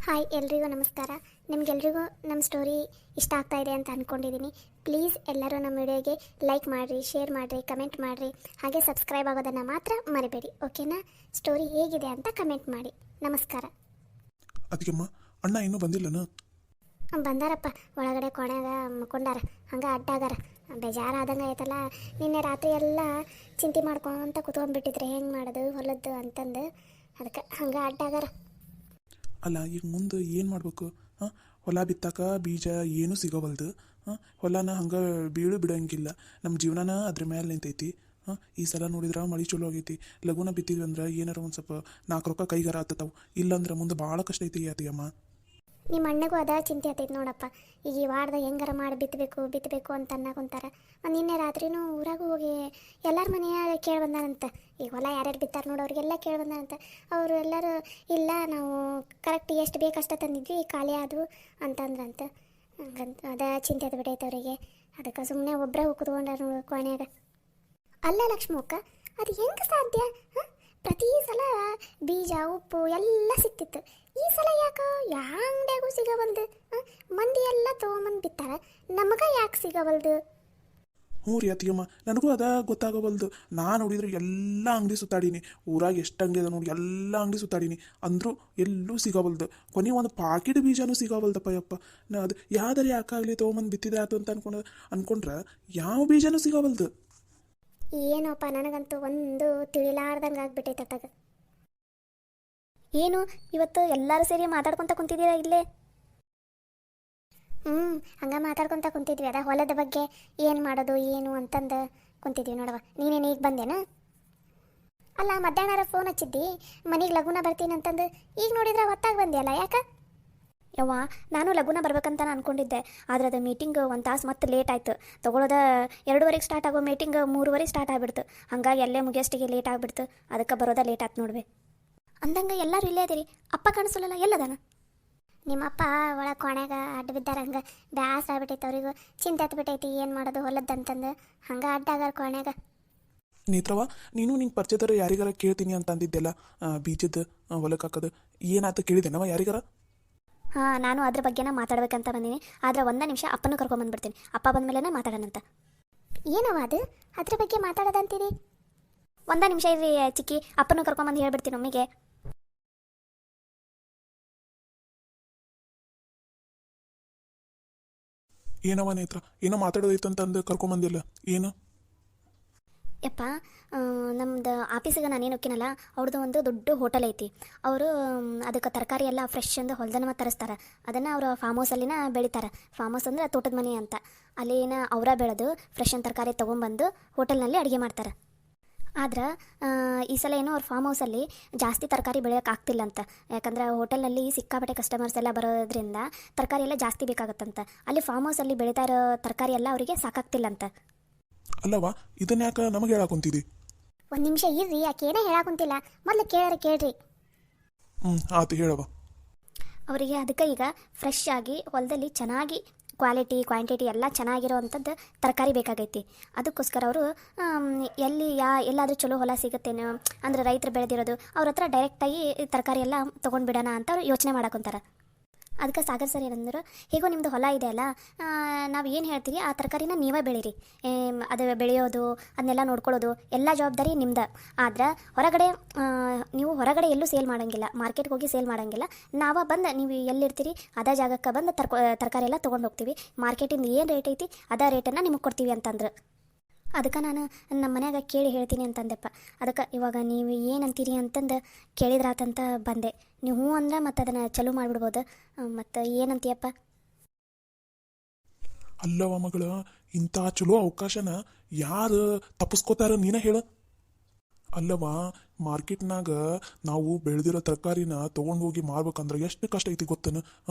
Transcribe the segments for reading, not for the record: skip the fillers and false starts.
Hi ಎಲ್ರಿಗೂ ನಮಸ್ಕಾರ. ನಿಮ್ಗೆಲ್ರಿಗೂ ನಮ್ಮ ಸ್ಟೋರಿ ಇಷ್ಟ ಆಗ್ತಾ ಇದೆ ಅಂತ ಅಂದ್ಕೊಂಡಿದ್ದೀನಿ. ಪ್ಲೀಸ್ ಎಲ್ಲರೂ ನಮ್ಮ ವಿಡಿಯೋಗೆ ಲೈಕ್ ಮಾಡಿರಿ, ಶೇರ್ ಮಾಡಿರಿ, ಕಮೆಂಟ್ ಮಾಡಿರಿ. ಹಾಗೆ ಸಬ್ಸ್ಕ್ರೈಬ್ ಆಗೋದನ್ನು ಮಾತ್ರ ಮರಿಬೇಡಿ, ಓಕೆನಾ? ಸ್ಟೋರಿ ಹೇಗಿದೆ ಅಂತ ಕಮೆಂಟ್ ಮಾಡಿ. ನಮಸ್ಕಾರ. ಅದಕ್ಕೆಮ್ಮ ಅಣ್ಣ ಇನ್ನೂ ಬಂದಿಲ್ಲನ? ಬಂದಾರಪ್ಪ, ಒಳಗಡೆ ಕೊನೆಯಾಗ ಮಕ್ಕೊಂಡಾರ, ಹಂಗೆ ಅಡ್ಡಾಗಾರ. ಬೇಜಾರಾದಂಗೆ ಆಯ್ತಲ್ಲ. ನಿನ್ನೆ ರಾತ್ರಿ ಎಲ್ಲ ಚಿಂತೆ ಮಾಡ್ಕೊಂತ ಕುತ್ಕೊಂಡ್ಬಿಟ್ಟಿದ್ರೆ ಹೆಂಗೆ ಮಾಡೋದು ಹೊಲದ್ದು ಅಂತಂದು, ಅದಕ್ಕೆ ಹಂಗೆ ಅಡ್ಡಾಗಾರ. ಅಲ್ಲ, ಈಗ ಮುಂದೆ ಏನು ಮಾಡ್ಬೇಕು? ಹೊಲ ಬಿತ್ತಾಕ ಬೀಜ ಏನೂ ಸಿಗೋವಲ್ದು. ಹೊಲನ ಹಂಗೆ ಬೀಳು ಬಿಡೋಂಗಿಲ್ಲ. ನಮ್ಮ ಜೀವನನ ಅದ್ರ ಮೇಲೆ ನಿಂತೈತಿ. ಈ ಸಲ ನೋಡಿದ್ರೆ ಮಳೆ ಚಲೋ ಆಗೈತಿ. ಲಘುನ ಬಿತ್ತಿದ್ವಿ ಅಂದ್ರೆ ಏನಾರ ಒಂದು ಸ್ವಲ್ಪ 4 ರೊಕ್ಕ ಕೈಗಾರ ಆತತಾವು. ಇಲ್ಲಾಂದ್ರೆ ಮುಂದೆ ಭಾಳ ಕಷ್ಟ ಐತಿ ಅಮ್ಮ. ನಿಮ್ಮ ಅಣ್ಣಗೂ ಅದ ಚಿಂತೆ ಆತೈತೆ ನೋಡಪ್ಪ. ಈಗ ಈ ವಾರದಾಗ ಹೆಂಗಾರ ಮಾಡಿ ಬಿತ್ತಬೇಕು ಅಂತ ಅನ್ನಕೊಂತಾರೆ. ನಿನ್ನೆ ರಾತ್ರಿನೂ ಊರಾಗೂ ಹೋಗಿ ಎಲ್ಲರ ಮನೆಯಾಗ ಕೇಳಿ ಬಂದಾರಂತ. ಈಗ ಹೊಲ ಯಾರ್ಯಾರು ಬಿತ್ತಾರೆ ನೋಡು, ಅವ್ರಿಗೆಲ್ಲ ಕೇಳಿ ಬಂದಾರಂತ. ಅವರು ಎಲ್ಲರೂ ಇಲ್ಲ, ನಾವು ಕರೆಕ್ಟ್ ಎಷ್ಟು ಬೇಕಷ್ಟ ತಂದಿದ್ವಿ, ಖಾಲಿ ಆದವು ಅಂತಂದ್ರಂತ. ಹಂಗಂತ ಅದ ಚಿಂತೆ ಅದು ಬಿಟ್ಟೈತೆ ಅವರಿಗೆ. ಅದಕ್ಕೆ ಸುಮ್ಮನೆ ಒಬ್ಬರೇ ಕೂತ್ಕೊಂಡ್ರ ನೋಡು ಕೊನೆಯಾಗ. ಅಲ್ಲ ಲಕ್ಷ್ಮಕ್ಕ, ಅದು ಹೆಂಗೆ ಸಾಧ್ಯ? ಪ್ರತಿ ಸಲ ಬೀಜ ಉಪ್ಪು ಎಲ್ಲ ಸಿಕ್ತಿತ್ತು. ಈ ಸಲ ಯಾಕೆ ಯಾವ ಅಂಗಡಿಯಾಗೂ ಸಿಗವಲ್ದು? ಮಂದಿ ಎಲ್ಲ ತೊಗೊಂಬಂದು ಬಿತ್ತಾರ, ನಮಗೆ ಯಾಕೆ ಸಿಗವಲ್ದು? ಹ್ಞೂ ರೀ ಅತ್ತಿಗೆಮ್ಮ, ನನಗೂ ಅದ ಗೊತ್ತಾಗೋವಲ್ದು. ನಾನು ನೋಡಿದ್ರೆ ಎಲ್ಲ ಅಂಗಡಿ ಸುತ್ತಾಡೀನಿ. ಊರಾಗ ಎಷ್ಟು ಅಂಗಡಿ ಅದ ನೋಡಿ, ಎಲ್ಲ ಅಂಗಡಿ ಸುತ್ತಾಡೀನಿ. ಅಂದರೂ ಎಲ್ಲೂ ಸಿಗೋವಲ್ದು. ಕೊನೆ ಒಂದು ಪಾಕಿಟ್ ಬೀಜನೂ ಸಿಗೋವಲ್ದಪ್ಪ ಯಪ್ಪ. ಅದು ಯಾವ್ದಾರು ಯಾಕಾಗಲಿ ತೊಗೊಂಬಂದು ಬಿತ್ತಿದೆ ಆಯ್ತು ಅಂತ ಅನ್ಕೊಂಡ್ರೆ ಯಾವ ಬೀಜನೂ ಸಿಗೋವಲ್ದು. ಏನಪ್ಪ, ನನಗಂತೂ ಒಂದು ತಿಳಿಲಾರ್ದಂಗೆ ಆಗ್ಬಿಟ್ಟೈತೆ ಅತ್ತಾಗ. ಏನು ಇವತ್ತು ಎಲ್ಲರೂ ಸೇರಿ ಮಾತಾಡ್ಕೊತ ಕುಂತಿದ್ದೀರಾ ಇಲ್ಲೇ? ಹಂಗೆ ಮಾತಾಡ್ಕೊತ ಕುಂತಿದ್ವಿ. ಅದ ಹೊಲದ ಬಗ್ಗೆ ಏನು ಮಾಡೋದು ಏನು ಅಂತಂದು ಕುಂತಿದ್ವಿ ನೋಡವ. ನೀನೇನು ಈಗ ಬಂದೇನ? ಅಲ್ಲ, ಮಧ್ಯಾಹ್ನ ಫೋನ್ ಹಚ್ಚಿದ್ದಿ ಮನೆಗೆ ಲಘುನ ಬರ್ತೀನಿ ಅಂತಂದು. ಈಗ ನೋಡಿದ್ರೆ ಹೊತ್ತಾಗಿ ಬಂದಿಯಲ್ಲ, ಯಾಕೆ? ಯವ್ವ, ನಾನು ಲಘುನ ಬರ್ಬೇಕಂತ ಅನ್ಕೊಂಡಿದ್ದೆ. ಆದರೆ ಅದು ಮೀಟಿಂಗ್ 1 ತಾಸು ಮತ್ತೆ ಲೇಟ್ ಆಯಿತು. ತೊಗೊಳೋದ 2:30ಗೆ ಸ್ಟಾರ್ಟ್ ಆಗೋ ಮೀಟಿಂಗ್ 3:30 ಸ್ಟಾರ್ಟ್ ಆಗಿಬಿಡ್ತು. ಹಂಗಾಗಿ ಅಲ್ಲೇ ಮುಗಿಯಷ್ಟಿಗೆ ಲೇಟ್ ಆಗಿಬಿಡ್ತು. ಅದಕ್ಕೆ ಬರೋದ ಲೇಟ್ ಆಯ್ತು ನೋಡ್ವೆ. ಅಂದಂಗೆ ಎಲ್ಲರೂ ಇಲ್ಲೇ ಇದೀರಿ. ಅಪ್ಪ ಕಾಣಿಸಲ್ಲ, ಎಲ್ಲದಾನ? ನಿಮ್ಮಪ್ಪ ಒಳಗೆ ಕೊನೆಗ ಅಡ್ಡ ಬಿದ್ದಾರ. ಹಂಗೆ ಬ್ಯಾಸ ಆಗ್ಬಿಟ್ಟೈತೆ ಅವ್ರಿಗೂ. ಚಿಂತೆ ಹತ್ಬಿಟ್ಟೈತಿ ಏನು ಮಾಡೋದು ಹೊಲದ್ದಂತಂದು. ಹಂಗೆ ಅಡ್ಡಾಗಾರ ಕೊನೆಗ. ನೇತ್ರವ, ನೀನು ನಿಂಗೆ ಪರಿಚಯದವ್ರು ಯಾರಿಗಾರ ಕೇಳ್ತೀನಿ ಅಂತ ಅಂದಿದ್ದೆಲ್ಲ, ಬೀಜದ ಹೊಲಕ್ಕೆ ಹಾಕೋದು ಏನಾಯ್ತು ಕೇಳಿದ್ದೇನವ ಯಾರಿಗಾರ? ಹಾಂ, ನಾನು ಅದ್ರ ಬಗ್ಗೆನ ಮಾತಾಡ್ಬೇಕಂತ ಬಂದೀನಿ. ಆದರೆ 1 ನಿಮಿಷ ಅಪ್ಪನೂ ಕರ್ಕೊಂಬಂದ್ಬಿಡ್ತೀನಿ. ಅಪ್ಪ ಬಂದಮೇಲೆ ಮಾತಾಡೋಣಂತ. ಏನವ ಅದು ಅದ್ರ ಬಗ್ಗೆ ಮಾತಾಡೋದಂತೀರಿ? 1 ನಿಮಿಷ ಇರ್ರಿ ಚಿಕ್ಕಿ, ಅಪ್ಪನೂ ಕರ್ಕೊಂಬಂದು ಹೇಳ್ಬಿಡ್ತೀನಿ ಒಮ್ಮಿಗೆ. ಏನವ ನೇತ್ರ, ಏನೋ ಮಾತಾಡೋದೈತೆ ಅಂತಂದು ಕರ್ಕೊಂಬಂದಿಲ್ಲ, ಏನು? ಯಪ್ಪ, ನಮ್ದು ಆಫೀಸಿಗೆ ನಾನೇನು ಹೋಗ್ತೀನಲ್ಲ, ಅವ್ರದ್ದು ಒಂದು ದೊಡ್ಡ ಹೋಟೆಲ್ ಐತಿ. ಅವರು ಅದಕ್ಕೆ ತರಕಾರಿ ಎಲ್ಲ ಫ್ರೆಶ್ ಅಂದು ಹೊಲದನವ ತರಿಸ್ತಾರೆ. ಅದನ್ನು ಅವರು ಫಾರ್ಮ್ ಹೌಸಲ್ಲಿನ ಬೆಳಿತಾರೆ. ಫಾರ್ಮ್ ಹೌಸ್ ಅಂದರೆ ತೋಟದ ಮನೆ ಅಂತ. ಅಲ್ಲಿನ ಅವರ ಬೆಳೆದು ಫ್ರೆಶ್ ಅಂದ್ ತರಕಾರಿ ತೊಗೊಂಬಂದು ಹೋಟೆಲ್ನಲ್ಲಿ ಅಡುಗೆ ಮಾಡ್ತಾರೆ. ಆದ್ರೆ ಈ ಸಲ ಏನೋ ಅವ್ರ ಫಾರ್ಮ್ ಹೌಸಲ್ಲಿ ಜಾಸ್ತಿ ತರಕಾರಿ ಬೆಳೆಯೋಕೆ ಆಗ್ತಿಲ್ಲ ಅಂತ. ಯಾಕಂದ್ರೆ ಹೋಟೆಲ್ನಲ್ಲಿ ಸಿಕ್ಕಾಪಟ್ಟೆ ಕಸ್ಟಮರ್ಸ್ ಎಲ್ಲ ಬರೋದ್ರಿಂದ ತರಕಾರಿ ಎಲ್ಲ ಜಾಸ್ತಿ ಬೇಕಾಗತ್ತಂತ. ಅಲ್ಲಿ ಫಾರ್ಮ್ ಹೌಸಲ್ಲಿ ಬೆಳೀತಾ ಇರೋ ತರಕಾರಿ ಎಲ್ಲ ಅವರಿಗೆ ಸಾಕಾಗ್ತಿಲ್ಲ ಅಂತ. ಅಲ್ಲವಾ, ಇದನ್ನ ಯಾಕೆ ನಮಗೆ ಹೇಳಾಕೊಂತಿದ್ದಿ? 1 ನಿಮಿಷ ಇರ್ರಿ, ಯಾಕೇನೇ ಹೇಳಾಕುಂತಿಲ್ಲ, ಮೊದಲು ಕೇಳ್ರಿ. ಆತು, ಹೇಳವ. ಅವರಿಗೆ ಅದಕ್ಕೆ ಈಗ ಫ್ರೆಶ್ ಆಗಿ ಹೊಲದಲ್ಲಿ ಚೆನ್ನಾಗಿ ಕ್ವಾಲಿಟಿ ಕ್ವಾಂಟಿಟಿ ಎಲ್ಲ ಚೆನ್ನಾಗಿರೋ ಅಂಥದ್ದು ತರಕಾರಿ ಬೇಕಾಗೈತಿ. ಅದಕ್ಕೋಸ್ಕರ ಅವರು ಎಲ್ಲಾದರೂ ಚಲೋ ಹೊಲ ಸಿಗುತ್ತೇನೋ ಅಂದರೆ ರೈತರು ಬೆಳೆದಿರೋದು ಅವ್ರ ಹತ್ರ ಡೈರೆಕ್ಟಾಗಿ ತರಕಾರಿ ಎಲ್ಲ ತೊಗೊಂಡ್ಬಿಡೋಣ ಅಂತ ಅವ್ರು ಯೋಚನೆ ಮಾಡಕೊಂತಾರೆ. ಅದಕ್ಕೆ ಸಾಗರ್ ಸರ್ ಏನಂದ್ರು, ಹೇಗೋ ನಿಮ್ಮದು ಹೊಲ ಇದೆ ಅಲ್ಲ, ನಾವು ಏನು ಹೇಳ್ತೀರಿ ಆ ತರಕಾರಿನ ನೀವೇ ಬೆಳೀರಿ. ಅದು ಬೆಳೆಯೋದು ಅದನ್ನೆಲ್ಲ ನೋಡ್ಕೊಳ್ಳೋದು ಎಲ್ಲ ಜವಾಬ್ದಾರಿ ನಿಮ್ದು. ಆದ್ರೆ ನೀವು ಹೊರಗಡೆ ಎಲ್ಲೂ ಸೇಲ್ ಮಾಡೋಂಗಿಲ್ಲ, ಮಾರ್ಕೆಟ್ಗೆ ಹೋಗಿ ಸೇಲ್ ಮಾಡೋಂಗಿಲ್ಲ. ನಾವೇ ಬಂದು ನೀವು ಎಲ್ಲಿರ್ತೀರಿ ಅದೇ ಜಾಗಕ್ಕೆ ಬಂದು ತರಕಾರಿ ಎಲ್ಲ ತೊಗೊಂಡು ಹೋಗ್ತೀವಿ. ಮಾರ್ಕೆಟಿಂದ ಏನು ರೇಟ್ ಐತಿ ಅದೇ ರೇಟನ್ನು ನಿಮಗೆ ಕೊಡ್ತೀವಿ ಅಂತಂದ್ರೆ. ಅದಕ್ಕೆ ನಾನು ನಮ್ಮ ಮನ್ಯಾಗ ಕೇಳಿ ಹೇಳ್ತೀನಿ ಅಂತಂದೆಪ್ಪ. ಅದಕ್ಕೆ ಇವಾಗ ನೀವು ಏನಂತೀರಿ ಅಂತಂದು ಕೇಳಿದ್ರಾತಂತ ಬಂದೆ. ನೀವು ಹ್ಞೂ ಅಂದ್ರೆ ಮತ್ತು ಅದನ್ನು ಚಲೋ ಮಾಡಿಬಿಡ್ಬೋದು. ಮತ್ತು ಏನಂತೀಯಪ್ಪ? ಅಲ್ಲವ ಮಗಳ, ಇಂಥ ಚಲೋ ಅವಕಾಶನ ಯಾರು ತಪ್ಪಿಸ್ಕೋತಾರ ನೀನ ಹೇಳ? ಅಲ್ಲವಾ, ಮಾರ್ಕೆಟ್ನಾಗ ನಾವು ಬೆಳೆದಿರೋ ತರಕಾರಿನ ತೊಗೊಂಡು ಹೋಗಿ ಮಾರ್ಬೇಕಂದ್ರೆ ಎಷ್ಟು ಕಷ್ಟ ಐತಿ ಗೊತ್ತೇನು?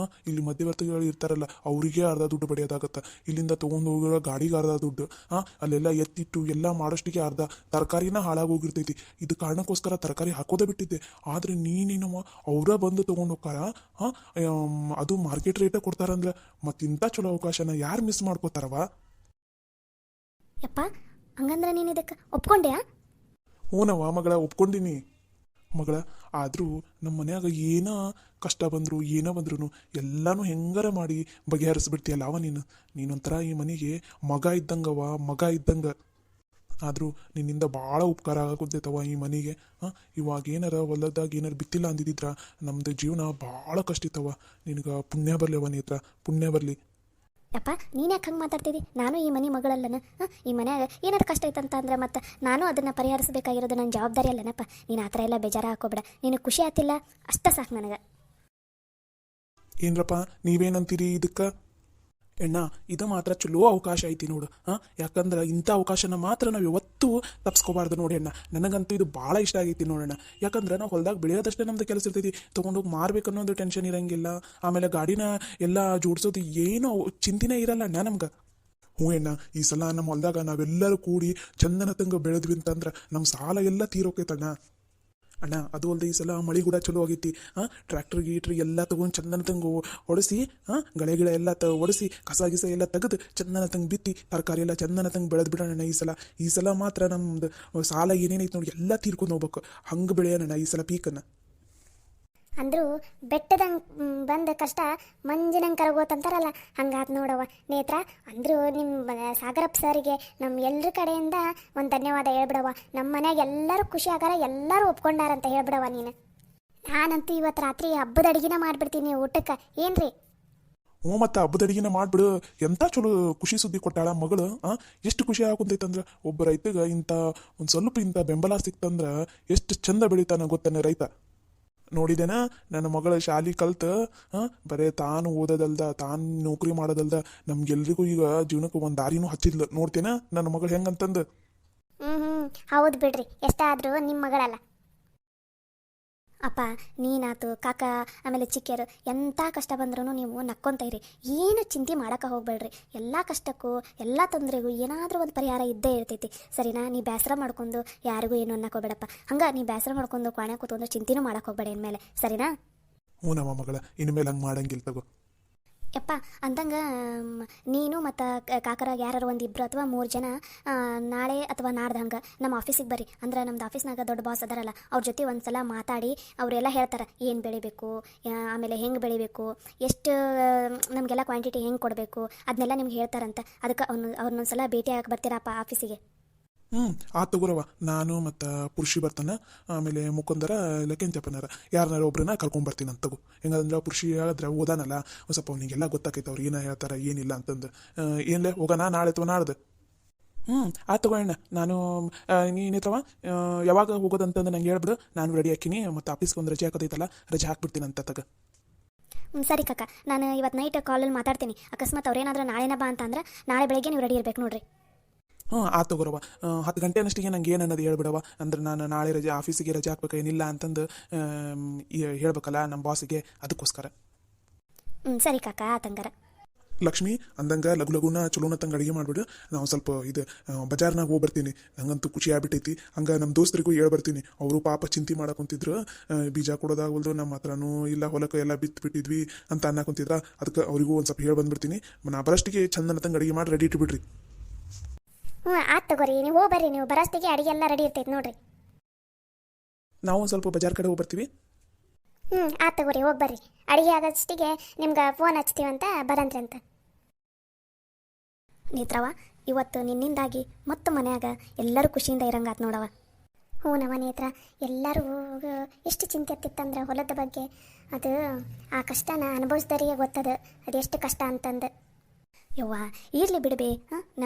ಇಲ್ಲಿ ಮಧ್ಯವರ್ತಿಗಳು ಇರ್ತಾರಲ್ಲ, ಅವರಿಗೆ ಅರ್ಧ ದುಡ್ಡು ಬಡಿಯೋದಾಗತ್ತೆ. ಇಲ್ಲಿಂದ ತೊಗೊಂಡು ಹೋಗಿರೋ ಗಾಡಿಗೆ ಅರ್ಧ ದುಡ್ಡು, ಅಲ್ಲೆಲ್ಲ ಎತ್ತಿಟ್ಟು ಎಲ್ಲ ಮಾಡೋಷ್ಟಿಗೆ ಅರ್ಧ ತರಕಾರಿನ ಹಾಳಾಗೋಗಿರ್ತೈತಿ. ಇದು ಕಾರಣಕ್ಕೋಸ್ಕರ ತರಕಾರಿ ಹಾಕೋದೇ ಬಿಟ್ಟಿದ್ದೆ. ಆದರೆ ನೀನೇನವ ಅವರ ಬಂದು ತೊಗೊಂಡು ಹೋಗ್ತಾರ, ಅದು ಮಾರ್ಕೆಟ್ ರೇಟ ಕೊಡ್ತಾರಂದ್ರೆ ಮತ್ತಿಂಥ ಚಲೋ ಅವಕಾಶನ ಯಾರು ಮಿಸ್ ಮಾಡ್ಕೋತಾರವ? ಯಪ್ಪ, ಹಂಗಂದ್ರೆ ನೀನು ಇದಕ್ಕೆ ಒಪ್ಕೊಂಡ್ಯಾ? ಹೂನವ ಮಗಳ, ಒಪ್ಕೊಂಡಿನಿ. ಮಗಳ ಆದರೂ ನಮ್ಮ ಮನ್ಯಾಗ ಏನ ಕಷ್ಟ ಬಂದ್ರು ಏನೋ ಬಂದ್ರು ಎಲ್ಲಾನು ಹೆಂಗಾರ ಮಾಡಿ ಬಗೆಹರಿಸ್ಬಿಡ್ತೀಯಲ್ಲ ಅವ ನೀನೊಂಥರ ಈ ಮನೆಗೆ ಮಗ ಇದ್ದಂಗವ ಮಗ ಇದ್ದಂಗ. ಆದರೂ ನಿನ್ನಿಂದ ಭಾಳ ಉಪಕಾರ ಆಗುತ್ತೈತವ ಈ ಮನೆಗೆ. ಇವಾಗ ಏನಾರ ಹೊಲದಾಗ ಏನಾರು ಬಿತ್ತಿಲ್ಲ ಅಂದಿದ್ರ ನಮ್ದು ಜೀವನ ಭಾಳ ಕಷ್ಟ ಇತ್ತವ. ನಿನಗೆ ಪುಣ್ಯ ಬರಲಿ ಅವನ ಹತ್ರ, ಪುಣ್ಯ ಬರಲಿ. ಯಪ್ಪ ನೀನು ಯಾಕೆ ಹಂಗೆ ಮಾತಾಡ್ತಿದ್ದಿ? ನಾನು ಈ ಮನೆ ಮಗಳಲ್ಲನ. ಈ ಮನ್ಯಾಗ ಏನಾದ್ರು ಕಷ್ಟ ಐತಂತ ಅಂದ್ರೆ ಮತ್ತೆ ನಾನು ಅದನ್ನು ಪರಿಹರಿಸಬೇಕಾಗಿರೋದು ನನ್ನ ಜವಾಬ್ದಾರಿ ಅಲ್ಲನಪ್ಪ. ನೀನು ಆ ಥರ ಎಲ್ಲ ಬೇಜಾರು ಹಾಕೋಬೇಡ. ನಿನಗೆ ಖುಷಿ ಆತಿಲ್ಲ ಅಷ್ಟ ಸಾಕು ನನಗೆ. ಏನ್ರಪ್ಪ ನೀವೇನಂತೀರಿ ಇದಕ್ಕೆ? ಎಣ್ಣ ಇದು ಮಾತ್ರ ಚಲೋ ಅವಕಾಶ ಐತಿ ನೋಡು. ಯಾಕಂದ್ರೆ ಇಂಥ ಅವಕಾಶನ ಮಾತ್ರ ನಾವು ಯಾವತ್ತೂ ತಪ್ಸ್ಕೋಬಾರ್ದು ನೋಡಿ ಅಣ್ಣ. ನನಗಂತೂ ಇದು ಭಾಳ ಇಷ್ಟ ಆಗೈತಿ ನೋಡೋಣ. ಯಾಕಂದ್ರೆ ನಾವು ಹೊಲದಾಗ ಬೆಳೆಯೋದಷ್ಟೇ ನಮ್ದು ಕೆಲಸ ಇರ್ತೈತಿ, ತೊಗೊಂಡೋಗಿ ಮಾರ್ಬೇಕು ಅನ್ನೋದು ಟೆನ್ಷನ್ ಇರಂಗಿಲ್ಲ. ಆಮೇಲೆ ಗಾಡಿನ ಎಲ್ಲ ಜೋಡಿಸೋದು ಏನೋ ಚಿಂತೆನೇ ಇರಲ್ಲ ಅಣ್ಣ ನಮ್ಗೆ. ಹ್ಞೂ ಅಣ್ಣ, ಈ ಸಲ ನಮ್ಮ ಹೊಲದಾಗ ನಾವೆಲ್ಲರೂ ಕೂಡಿ ಚಂದನ ತಂಗ ಬೆಳೆದ್ವಿ ಅಂತಂದ್ರೆ ನಮ್ಮ ಸಾಲ ಎಲ್ಲ ತೀರೋಕೈತಣ್ಣ. ಅಣ್ಣ ಅದು ಅಲ್ಲದೆ ಈ ಸಲ ಮಳೆ ಕೂಡ ಚಲೋ ಆಗೈತಿ. ಟ್ರ್ಯಾಕ್ಟರ್ ಗೀಟ್ರ್ ಎಲ್ಲ ತೊಗೊಂಡು ಚಂದನ ತಂಗು ಹೊಡಿಸಿ, ಗಳೆ ಗಿಡ ಎಲ್ಲ ಹೊಡಿಸಿ ಕಸ ಗಿಸ ಎಲ್ಲ ತೆಗೆದು ಚಂದನ ತಂಗ ಬಿತ್ತಿ ತರಕಾರಿ ಎಲ್ಲ ಚಂದನ ತಂಗ ಬೆಳೆದು ಬಿಡೋಣ ಈ ಸಲ ಮಾತ್ರ ನಮ್ದು ಸಾಲ ಏನೇನೈತೆ ನೋಡಿ ಎಲ್ಲ ತೀರ್ಕೊಂಡು ಹೋಗ್ಬೇಕು. ಹಂಗೆ ಬೆಳೆಯೋಣ ಈ ಸಲ ಪೀಕನ್ನು. ಅಂದರೂ ಬೆಟ್ಟದಂಗೆ ಬಂದ ಕಷ್ಟ ಮಂಜಿನಂಗೆ ಕರಗೋತಂತಾರಲ್ಲ, ಹಂಗಾತ್ ನೋಡವ ನೇತ್ರ. ಅಂದರೂ ನಿಮ್ಮ ಸಾಗರಪ್ಪ ಸರಿಗೆ ನಮ್ಮ ಎಲ್ಲರ ಕಡೆಯಿಂದ ಒಂದು ಧನ್ಯವಾದ ಹೇಳ್ಬಿಡವ. ನಮ್ಮ ಮನ್ಯಾಗ ಎಲ್ಲರೂ ಖುಷಿ ಆಗಾರ, ಎಲ್ಲರೂ ಒಪ್ಕೊಂಡಾರಂತ ಹೇಳ್ಬಿಡವ ನೀನು. ನಾನಂತೂ ಇವತ್ತು ರಾತ್ರಿ ಹಬ್ಬದ ಅಡುಗೆನ ಮಾಡಿಬಿಡ್ತೀನಿ ಊಟಕ್ಕೆ, ಏನ್ರಿ? ಹ್ಞೂ ಮತ್ತು ಹಬ್ಬದ ಅಡಿಗೆನ ಮಾಡಿಬಿಡು. ಎಂಥ ಚಲೋ ಖುಷಿ ಸುದ್ದಿ ಕೊಟ್ಟಾಳ ಮಗಳು. ಎಷ್ಟು ಖುಷಿ ಆಗುತ್ತೈತಂದ್ರೆ ಒಬ್ಬ ರೈತಗೆ ಇಂಥ ಒಂದು ಸ್ವಲ್ಪ ಇಂಥ ಬೆಂಬಲ ಸಿಕ್ತಂದ್ರೆ ಎಷ್ಟು ಚಂದ ಬೆಳಿತಾನೆ ಗೊತ್ತಾನೆ ರೈತ. ನೋಡಿದೇನ ನನ್ನ ಮಗಳ ಶಾಲೆ ಕಲ್ತು ಬರೇ ತಾನು ಓದೋದಲ್ದ ತಾನು ನೌಕರಿ ಮಾಡೋದಲ್ದ ನಮ್ಗೆಲ್ರಿಗೂ ಈಗ ಜೀವನಕ್ಕೆ ಒಂದು ದಾರಿನೂ ಹಚ್ಚಿದ್ಲು. ನೋಡ್ತೇನ ನನ್ನ ಮಗಳು ಹೆಂಗಂತಂದು. ಹೌದು ಬಿಡ್ರಿ, ಎಷ್ಟಾದರೂ ನಿಮ್ಮ ಮಗಳಲ್ಲ. ಅಪ್ಪ ನೀನಾತು ಕಾಕ ಆಮೇಲೆ ಚಿಕ್ಕಿಯರು ಎಂಥ ಕಷ್ಟ ಬಂದ್ರೂ ನೀವು ನಕ್ಕೊಂತ ಇರಿ, ಏನು ಚಿಂತೆ ಮಾಡೋಕೆ ಹೋಗ್ಬೇಡ್ರಿ. ಎಲ್ಲ ಕಷ್ಟಕ್ಕೂ ಎಲ್ಲ ತೊಂದರೆಗೂ ಏನಾದರೂ ಒಂದು ಪರಿಹಾರ ಇದ್ದೇ ಇರ್ತೈತಿ, ಸರಿನಾ? ನೀ ಬೇಸರ ಮಾಡ್ಕೊಂಡು ಯಾರಿಗೂ ಏನು ಅನ್ನಕ್ಕೆ ಹೋಗ್ಬೇಡಪ್ಪ. ಹಂಗೆ ನೀ ಬೇಸರ ಮಾಡ್ಕೊಂಡು ಕ್ವಾಣೆ ಕೂತ್ಕೊಂಡು ಚಿಂತೆನೂ ಮಾಡೋಕೆ ಹೋಗ್ಬೇಡ ಇನ್ಮೇಲೆ, ಸರಿನಾ? ಹ್ಞೂ ನಮ್ಮ ಮಗಳ ಇನ್ಮೇಲೆ ಹಂಗೆ ಮಾಡಂಗಿಲ್ಲ ತಗೋ. ಯಪ್ಪ ಅಂದಂಗೆ ನೀನು ಮತ್ತು ಕಾಕರಾಗ ಯಾರು ಒಂದು 2 ಅಥವಾ 3 ಜನ ನಾಳೆ ಅಥವಾ ನಾಡ್ದು ಹಂಗೆ ನಮ್ಮ ಆಫೀಸಿಗೆ ಬರ್ರಿ. ಅಂದ್ರೆ ನಮ್ದು ಆಫೀಸ್ನಾಗ ದೊಡ್ಡ ಬಾಸ್ ಅದಾರಲ್ಲ, ಅವ್ರ ಜೊತೆ ಒಂದು ಸಲ ಮಾತಾಡಿ ಅವರೆಲ್ಲ ಹೇಳ್ತಾರೆ ಏನು ಬೆಳಿಬೇಕು, ಆಮೇಲೆ ಹೆಂಗೆ ಬೆಳಿಬೇಕು, ಎಷ್ಟು ನಮಗೆಲ್ಲ ಕ್ವಾಂಟಿಟಿ ಹೆಂಗೆ ಕೊಡಬೇಕು ಅದನ್ನೆಲ್ಲ ನಿಮ್ಗೆ ಹೇಳ್ತಾರಂತ. ಅದಕ್ಕೆ ಅವ್ರನ್ನೊಂದು ಸಲ ಭೇಟಿ ಆಗಕ್ಕೆ ಬರ್ತೀರಪ್ಪ ಆಫೀಸಿಗೆ? ಆ ತಗೋರವ, ನಾನು ಮತ್ತು ಪುರುಷಿ ಬರ್ತಾನೆ, ಆಮೇಲೆ ಮುಖಂದರ ಲೆಕ್ಕೆಂಚಪ್ಪನಾರ ಯಾರನ್ನಾರ ಒಬ್ರನ್ನ ಕರ್ಕೊಂಡ್ಬರ್ತೀನಿ ಅಂತ ತಗೋ. ಹೆಂಗಂದ್ರೆ ಪುರುಷಿ ಹೇಳಿದ್ರೆ ಓದಾನಲ್ಲ, ಒಂದು ಸ್ವಲ್ಪ ಅವನಿಗೆಲ್ಲ ಗೊತ್ತಾಕೈತೆ ಅವ್ರು ಏನು ಹೇಳ್ತಾರೆ ಏನಿಲ್ಲ ಅಂತಂದು. ಏನ್ಲೇ ಹೋಗೋಣ ನಾಳೆ ಅಥವಾ ನಾಡ್ದು? ಆ ತಗೋಣ. ನಾನು ನೀನಿತ್ತವ ಯಾವಾಗ ಹೋಗೋದಂತಂದು ನಂಗೆ ಹೇಳ್ಬಿಡು, ನಾನು ರೆಡಿ ಹಾಕಿನಿ. ಮತ್ತು ಆಫೀಸ್ಗೆ ಒಂದು ರಜೆ ಹಾಕೋದೈತಲ್ಲ, ರಜೆ ಹಾಕ್ಬಿಡ್ತೀನಿ ಅಂತ ತಗ. ಸರಿ ಕಾಕ, ನಾನು ಇವತ್ತು ನೈಟ್ ಕಾಲಲ್ಲಿ ಮಾತಾಡ್ತೀನಿ. ಅಕಸ್ಮಾತ್ ಅವ್ರೇನಾದ್ರೂ ನಾಳೆನ ಬಾ ಅಂತಂದ್ರೆ ನಾಳೆ ಬೆಳಗ್ಗೆ ನೀವು ರೆಡಿ ಇರ್ಬೇಕು ನೋಡ್ರಿ. ಆ ತಗೋರವ, 10 ಗಂಟೆ ಅನ್ನಷ್ಟಿಗೆ ನಂಗೆ ಏನು ಅನ್ನೋದು ಹೇಳ್ಬಿಡವ. ಅಂದ್ರೆ ನಾನು ನಾಳೆ ರಜೆ ಆಫೀಸಿಗೆ ರಜೆ ಹಾಕ್ಬೇಕು ಏನಿಲ್ಲ ಅಂತಂದು ಹೇಳ್ಬೇಕಲ್ಲ ನಮ್ಮ ಬಾಸಿಗೆ, ಅದಕ್ಕೋಸ್ಕರ. ಸರಿ ಕಾಕ ಆತಂಗಾರ. ಲಕ್ಷ್ಮಿ ಅಂದಂಗೆ ಲಘುನ ಚಲೋನತ್ತಂಗೆ ಅಡುಗೆ ಮಾಡಿಬಿಡು. ನಾವು ಸ್ವಲ್ಪ ಇದು ಬಜಾರ್ನಾಗ ಹೋಗ್ಬರ್ತೀನಿ, ನಂಗಂತೂ ಖುಷಿ ಆಗ್ಬಿಟ್ಟೈತಿ. ಹಂಗೆ ನಮ್ಮ ದೋಸ್ತರಿಗೂ ಹೇಳ್ಬರ್ತೀನಿ. ಅವರು ಪಾಪ ಚಿಂತೆ ಮಾಡಕೊಂತಿದ್ರು, ಬೀಜ ಕೊಡೋದಾಗಲ್ದು, ನಮ್ಮ ಹತ್ರನೂ ಇಲ್ಲ, ಹೊಲಕ್ಕೆ ಎಲ್ಲ ಬಿತ್ಬಿಟ್ಟಿದ್ವಿ ಅಂತ ಅನ್ನಕೊಂತಿದ್ರ. ಅದಕ್ಕೆ ಅವರಿಗೂ ಒಂದು ಸ್ವಲ್ಪ ಹೇಳಿ ಬಂದ್ಬಿಡ್ತೀನಿ. ನಾ ಬರೋಷ್ಟಿಗೆ ಚಂದನತ್ತಂಗೆ ಅಡುಗೆ ಮಾಡಿ ರೆಡಿ ಇಟ್ಬಿಡ್ರಿ. ಆಯ್ತು ತಗೋರಿ, ನೀವು ಹೋಗ್ಬರ್ರಿ. ನೀವು ಬರೋಷ್ಟಿಗೆ ಅಡುಗೆ ಎಲ್ಲ ರೆಡಿ ಇರ್ತೈತೆ ನೋಡ್ರಿ. ನಾವು ಒಂದು ಸ್ವಲ್ಪ ಬಜಾರ್ ಕಡೆ ಹೋಗ್ಬರ್ತೀವಿ. ಆಯ್ತು ತಗೋರಿ, ಹೋಗ್ಬರ್ರಿ. ಅಡುಗೆ ಆಗೋಷ್ಟಿಗೆ ನಿಮ್ಗೆ ಫೋನ್ ಹಚ್ತೀವಂತ ಬರಂತ್ರಿ ಅಂತ. ನೇತ್ರವ, ಇವತ್ತು ನಿನ್ನಿಂದಾಗಿ ಮತ್ತು ಮನ್ಯಾಗ ಎಲ್ಲರೂ ಖುಷಿಯಿಂದ ಇರಂಗಾತ್ ನೋಡವ. ಹ್ಞೂನವ ನೇತ್ರ, ಎಲ್ಲರೂ ಎಷ್ಟು ಚಿಂತೆ ಎತ್ತಿತ್ತಂದ್ರೆ ಹೊಲದ ಬಗ್ಗೆ. ಅದು ಆ ಕಷ್ಟನ ಅನುಭವಿಸ್ದರಿಗೆ ಗೊತ್ತದ ಅದು ಎಷ್ಟು ಕಷ್ಟ ಅಂತಂದು. ಯವ್ವ ಇರಲಿ ಬಿಡಬೇ.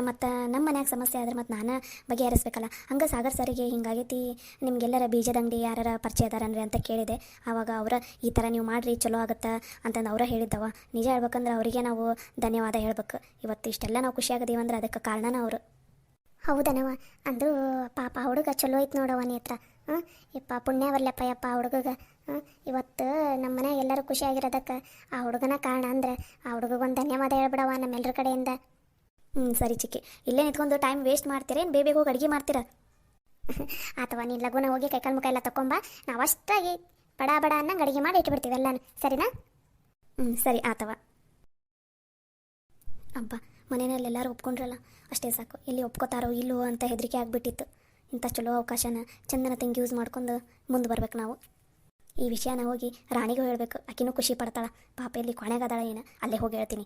ಮತ್ತು ನಮ್ಮ ಮನ್ಯಾಗ ಸಮಸ್ಯೆ ಆದ್ರೆ ಮತ್ತು ನಾನು ಬಗೆಹರಿಸ್ಬೇಕಲ್ಲ. ಹಂಗೆ ಸಾಗರ್ ಸರಿಗೆ ಹಿಂಗಾಗೈತಿ, ನಿಮಗೆಲ್ಲರ ಬೀಜದ ಅಂಗಡಿ ಯಾರ ಪರಿಚಯ ಅದಾರನ್ರಿ ಅಂತ ಕೇಳಿದೆ. ಆವಾಗ ಅವರ ಈ ಥರ ನೀವು ಮಾಡಿರಿ ಚಲೋ ಆಗುತ್ತೆ ಅಂತಂದು ಅವರ ಹೇಳಿದ್ದವ. ನಿಜ ಹೇಳ್ಬೇಕಂದ್ರೆ ಅವರಿಗೆ ನಾವು ಧನ್ಯವಾದ ಹೇಳ್ಬೇಕು. ಇವತ್ತು ಇಷ್ಟೆಲ್ಲ ನಾವು ಖುಷಿಯಾಗದೀವಂದ್ರೆ ಅದಕ್ಕೆ ಕಾರಣನ ಅವರು. ಹೌದನವ, ಅಂದರೂ ಪಾಪ ಹುಡುಗ ಚಲೋ ಐತೆ ನೋಡವ ನೇತ್ರ. ಯಪ್ಪ ಪುಣ್ಯ ಬರ್ಲಪ್ಪ ಯಪ್ಪ ಹುಡುಗಗೆ. ಇವತ್ತು ನಮ್ಮ ಮನೆ ಎಲ್ಲರೂ ಖುಷಿಯಾಗಿರೋದಕ್ಕೆ ಆ ಹುಡುಗನ ಕಾರಣ ಅಂದರೆ ಆ ಹುಡುಗಗೊಂದು ಧನ್ಯವಾದ ಹೇಳ್ಬಿಡವ ನಮ್ಮೆಲ್ಲರ ಕಡೆಯಿಂದ. ಸರಿ ಚಿಕ್ಕಿ, ಇಲ್ಲೇ ನಿಂತ್ಕೊಂಡು ಟೈಮ್ ವೇಸ್ಟ್ ಮಾಡ್ತೀರೇನು? ಬೇಗ ಹೋಗಿ ಅಡುಗೆ ಮಾಡ್ತೀರಾ? ಅಥವಾ ನೀನು ಲಗುನ ಹೋಗಿ ಕೈಕಾಲು ಮುಖ ಎಲ್ಲ ತಗೊಂಬ, ನಾವು ಅಷ್ಟಾಗಿ ಬಡ ಬಡ ಅನ್ನಂಗೆ ಅಡುಗೆ ಮಾಡಿ ಇಟ್ಬಿಡ್ತೀವಿ ಎಲ್ಲನೂ, ಸರಿನಾ? ಸರಿ ಆತವ. ಅಬ್ಬ ಮನೆಯಲ್ಲಿ ಎಲ್ಲರೂ ಒಪ್ಕೊಂಡ್ರಲ್ಲ, ಅಷ್ಟೇ ಸಾಕು. ಇಲ್ಲಿ ಒಪ್ಕೋತಾರೋ ಇಲ್ಲೋ ಅಂತ ಹೆದರಿಕೆ ಆಗಿಬಿಟ್ಟಿತ್ತು. ಇಂಥ ಚಲೋ ಅವಕಾಶನ ಚಂದನ ತಂಗಿ ಯೂಸ್ ಮಾಡ್ಕೊಂಡು ಮುಂದೆ ಬರ್ಬೇಕು ನಾವು. ಈ ವಿಷಯನ ಹೋಗಿ ರಾಣಿಗೂ ಹೇಳಬೇಕು, ಆಕಿನೂ ಖುಷಿ ಪಡ್ತಾಳೆ. ಪಾಪ ಇಲ್ಲಿ ಕೊನೆಗದಾಳ ಏನು, ಅಲ್ಲೇ ಹೋಗಿ ಹೇಳ್ತೀನಿ.